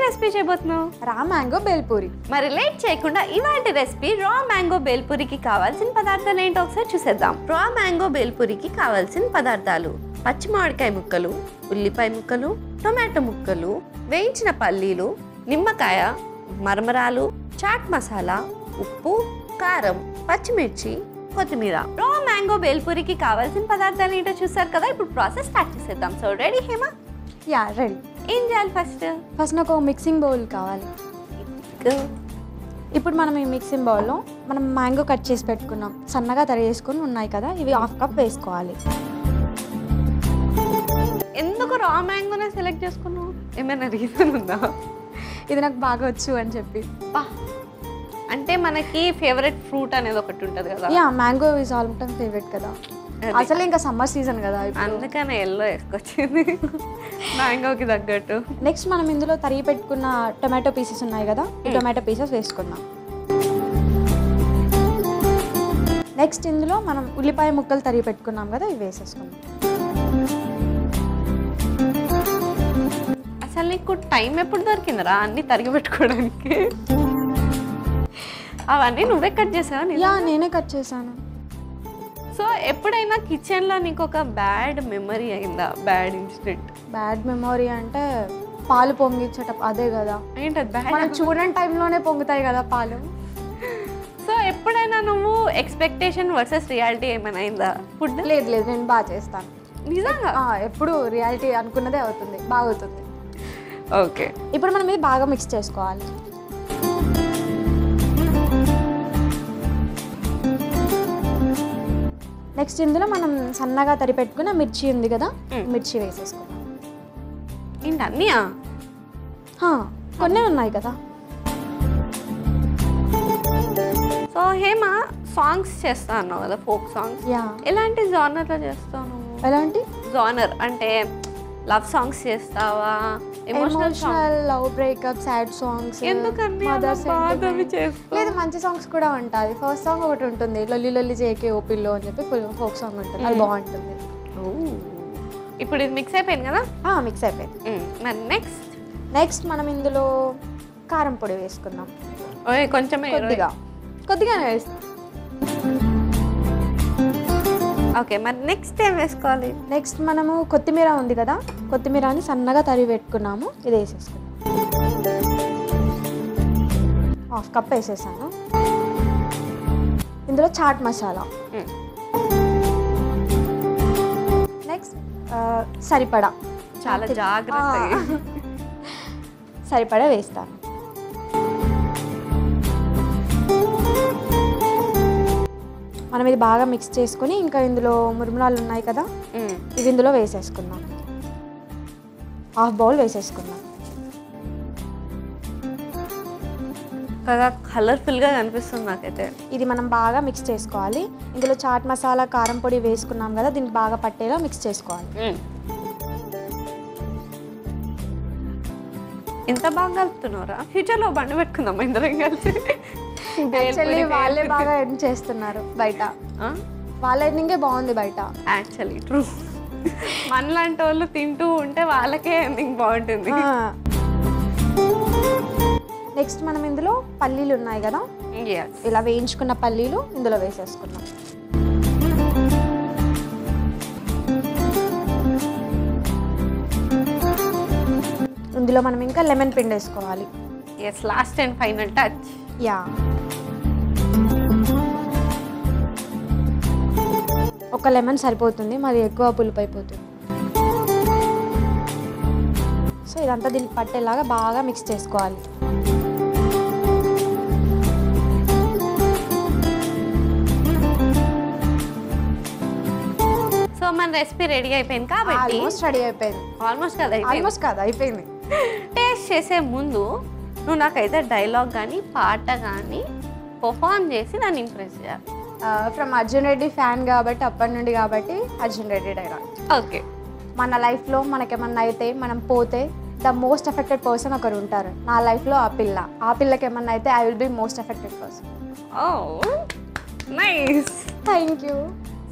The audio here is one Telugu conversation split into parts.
రెసిపీ చేయబోతున్నావు? Raw mango bhelpuri. మరి లేట్ చేయకుండా ఇవాల్టి రెసిపీ రా మ్యాంగో బేల్పూరికి కావాల్సిన పదార్థాలు ఏంటో ఒకసారి చూసేద్దాం. రా మ్యాంగో బేల్పూరికి కావాల్సిన పదార్థాలు: పచ్చి మామిడికాయ ముక్కలు, ఉల్లిపాయ ముక్కలు, టొమాటో ముక్కలు, వేయించిన పల్లీలు, నిమ్మకాయ, మరమరాలు, చాట్ మసాలా, ఉప్పు, కారం, పచ్చిమిర్చి, కొత్తిమీర. రా మ్యాంగో బేల్పూరికి కావాల్సిన పదార్థాలు ఏంటో చూసారు కదా. ఇప్పుడు ప్రాసెస్ స్టార్ట్ చేసేద్దాం. So ready Hema? Yeah ready. ఏం చేయాలి? ఫస్ట్ నాకు మిక్సింగ్ బౌల్ కావాలి. ఇప్పుడు మనం ఈ మిక్సింగ్ బౌల్లో మనం మ్యాంగో కట్ చేసి పెట్టుకున్నాం, సన్నగా తరి చేసుకుని ఉన్నాయి కదా, ఇవి 1/2 కప్ వేసుకోవాలి. ఎందుకు రా మ్యాంగోనే సెలెక్ట్ చేసుకున్నావు? ఏమైనా రీజన్ ఉందా? ఇది నాకు బాగా వచ్చు అని చెప్పి. అంటే మనకి ఫేవరెట్ ఫ్రూట్ అనేది ఒకటి ఉంటుంది కదా. Yeah, mango is all time favourite కదా. అసలు ఇంకా సమ్మర్ సీజన్ కదా, అందుకనే ఎల్లో వేసుకొచ్చింది మ్యాంగోకి తగ్గట్టు. నెక్స్ట్ మనం ఇందులో తరిగి పెట్టుకున్న టొమాటో పీసెస్ ఉన్నాయి కదా, ఈ టొమాటో పీసెస్ వేసుకుందాం. నెక్స్ట్ ఇందులో మనం ఉల్లిపాయ ముక్కలు తరిగి పెట్టుకున్నాం కదా, ఇవి వేసేసుకుందాం. అసలు నీకు టైం ఎప్పుడు దొరికిందిరా అన్ని తరిగి పెట్టుకోవడానికి? అవన్నీ నువ్వే కట్ చేసావా? యా, నేనే కట్ చేశాను. సో ఎప్పుడైనా కిచెన్లో నీకు ఒక బ్యాడ్ మెమరీ అయిందా? Bad incident? బ్యాడ్ మెమరీ అంటే పాలు పొంగిచ్చేటప్పుడు అదే కదా. ఏంటది బ్యాడ్? మనం చూడని టైంలోనే పొంగుతాయి కదా పాలు. సో ఎప్పుడైనా నువ్వు ఎక్స్పెక్టేషన్ వర్సెస్ రియాలిటీ ఏమైనా అయిందా ఫుడ్? లేదు, నేను బాగా చేస్తాను నిజంగా. ఎప్పుడు రియాలిటీ అనుకున్నదే అవుతుంది, బాగా అవుతుంది. ఓకే, ఇప్పుడు మనం ఇది బాగా మిక్స్ చేసుకోవాలి. నెక్స్ట్ ఇందులో మనం సన్నగా తరి పెట్టుకున్న మిర్చి ఉంది కదా, మిర్చి వేసేసుకుందాం. ఏంటి అన్నీయా? కొన్ని ఉన్నాయి కదా. సో హేమా, సాంగ్స్ చేస్తా అన్నావు కదా, ఫోక్ సాంగ్స్. యా. ఎలాంటి జానర్లో చేస్తావు? ఎలాంటి జానర్ అంటే లవ్ సాంగ్స్ చేస్తావా? Emotional, love breakup, sad songs. లేదు, మంచి సాంగ్స్ కూడా ఉంటాయి. ఫస్ట్ సాంగ్ ఒకటి ఉంటుంది, లొల్లి లొల్లి జేకే ఓపిల్లో అని చెప్పి ఫోక్ సాంగ్ ఉంటుంది, అది బాగుంటుంది. ఇప్పుడు ఇది మిక్స్ అయిపోయింది కదా? మిక్స్ అయిపోయింది. మరి నెక్స్ట్ మనం ఇందులో కారం పొడి వేసుకుందాం. కొంచెమే, కొద్దిగానే వేస్తాం. ఓకే, మరి నెక్స్ట్ ఏం వేసుకోవాలి? నెక్స్ట్ మనము కొత్తిమీర ఉంది కదా, కొత్తిమీరని సన్నగా తరిగి పెట్టుకున్నాము, ఇది వేసేసుకున్నాం. 1/2 కప్ వేసేసాను. ఇందులో చాట్ మసాలా. నెక్స్ట్ సరిపడా, చాలా జాగ్రత్తగా సరిపడా వేస్తాను. మనం ఇది బాగా మిక్స్ చేసుకొని ఇంకా ఇందులో మురుమురాలు ఉన్నాయి కదా, ఇవి ఇందులో వేసేసుకుందాం. 1/2 బౌల్ వేసేసుకుందాం. కలర్ఫుల్గా కనిపిస్తుంది నాకైతే. ఇది మనం బాగా మిక్స్ చేసుకోవాలి. ఇందులో చాట్ మసాలా, కారం పొడి వేసుకున్నాం కదా, దీనికి బాగా పట్టేలా మిక్స్ చేసుకోవాలి. ఎంత బాగా కలుపుతున్నారా? ఫ్యూచర్లో బండి పెట్టుకుందాం ఇందరం కలిసి. యాక్చువల్లీ వాళ్ళే బాగా ఎర్న్ చేస్తున్నారు బయట, వాళ్ళ ఎర్నింగే బాగుంది బయట. Actually true. మనలాంటి వాళ్ళు తింటూ ఉంటే వాళ్ళకే ఎర్నింగ్ బాగుంటుంది. నెక్స్ట్ మనం ఇందులో పల్లీలు ఉన్నాయి కదా, ఇలా వేయించుకున్న పల్లీలు ఇందులో వేసేసుకున్నాం. ఇందులో మనం ఇంకా లెమన్ పిండి వేసుకోవాలి. Yes, last and final touch. Yeah, ఒక లెమన్ సరిపోతుంది, మరి ఎక్కువ పులుపు అయిపోతుంది. సో ఇదంతా దీనికి పట్టేలాగా బాగా మిక్స్ చేసుకోవాలి. సో మన రెసిపీ రెడీ అయిపోయింది కాబట్టి ఆల్మోస్ట్ రెడీ అయిపోయింది. ఆల్మోస్ట్ కాదు అయిపోయింది. టేస్ట్ చేసే ముందు నువ్వు నాకైతే డైలాగ్ కానీ పాట కానీ పర్ఫామ్ చేసి నన్ను ఇంప్రెస్ చేయాలి. ఫ్రమ్ అర్జున్ రెడ్డి ఫ్యాన్ కాబట్టి, అప్పటి నుండి కాబట్టి అర్జున్ రెడ్డి డైలాగ్. ఓకే. మన లైఫ్లో మనకేమన్నా అయితే, మనం పోతే ద మోస్ట్ ఎఫెక్టెడ్ పర్సన్ ఒకరు ఉంటారు. నా లైఫ్లో ఆ పిల్లకి ఏమన్నా అయితే I will be most affected person. Oh nice, thank you.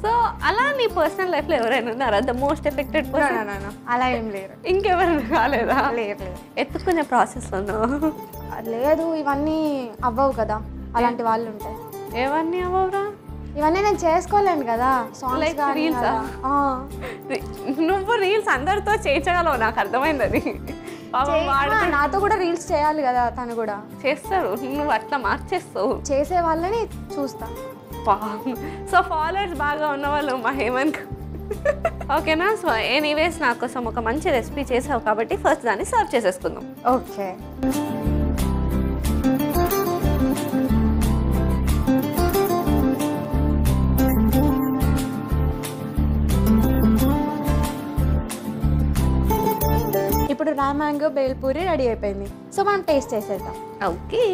So అలా నీ పర్సనల్ లైఫ్లో ఎవరైనా ఉన్నారా ద మోస్ట్ ఎఫెక్టెడ్ పర్సన్? అలా ఏం లేరు. ఇంకెవరైనా కాలేదా? లేదు ఎత్తుకునే ప్రాసెస్లోనో? లేదు, ఇవన్నీ అవ్వవు కదా, అలాంటి వాళ్ళు ఉంటాయి. ఏవన్నీ అవ్వరా? ఇవన్నీ నేను చేసుకోలేను కదా. Like reels ఆ? నువ్వు రీల్స్ అందరితో చేయించగలవు, నాకు అర్థమైంది అది. పాపం వాడు నాతో కూడా రీల్స్ చేయాలి కదా, తను కూడా చేస్తాడు, నువ్వు అట్లా మార్చేస్తావు. చేసే వాళ్ళని చూస్తా. సో ఫాలోవర్స్ బాగా ఉన్న వాళ్ళు మా హేమంత్. ఓకేనా? సో ఎనీవేస్ నా కోసం ఒక మంచి రెసిపీ చేసావు కాబట్టి ఫస్ట్ దాన్ని సర్వ్ చేసేసుకుందాం. ఓకే. ఇప్పుడు రా మ్యాంగో బేల్పూరి రెడీ అయిపోయింది. సో మనం టేస్ట్ చేసేద్దాం. ఓకే.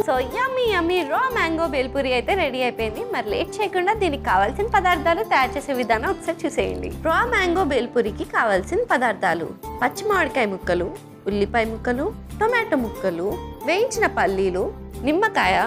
సో యమ్మీ యమ్మీ రా మ్యాంగో బేల్పూరి అయితే రెడీ అయిపోయింది. మరి లేట్ చేయకుండా దీనికి కావాల్సిన పదార్థాలు తయారు చేసే విధానం ఒకసారి చూసేయండి. రా మ్యాంగో బేల్పూరికి కావాల్సిన పదార్థాలు: పచ్చి మామిడికాయ ముక్కలు, ఉల్లిపాయ ముక్కలు, టొమాటో ముక్కలు, వేయించిన పల్లీలు, నిమ్మకాయ,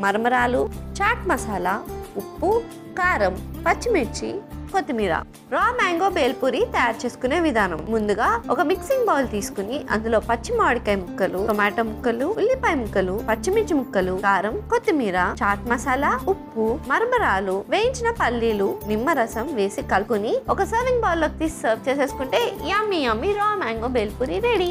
మరమరాలు, చాట్ మసాలా, ఉప్పు, కారం, పచ్చిమిర్చి, కొత్తిమీర. రా మ్యాంగో బేల్పూరి తయారు చేసుకునే విధానం: ముందుగా ఒక మిక్సింగ్ బౌల్ తీసుకుని అందులో పచ్చి మామిడికాయ ముక్కలు, టొమాటో ముక్కలు, ఉల్లిపాయ ముక్కలు, పచ్చిమిర్చి ముక్కలు, కారం, కొత్తిమీర, చాట్ మసాలా, ఉప్పు, మరమరాలు, వేయించిన పల్లీలు, నిమ్మరసం వేసి కలుపుకొని ఒక సర్వింగ్ బౌల్ లోకి తీసి సర్వ్ చేసేసుకుంటే యమ్మీ యమ్మీ రా మ్యాంగో బేల్పూరి రెడీ.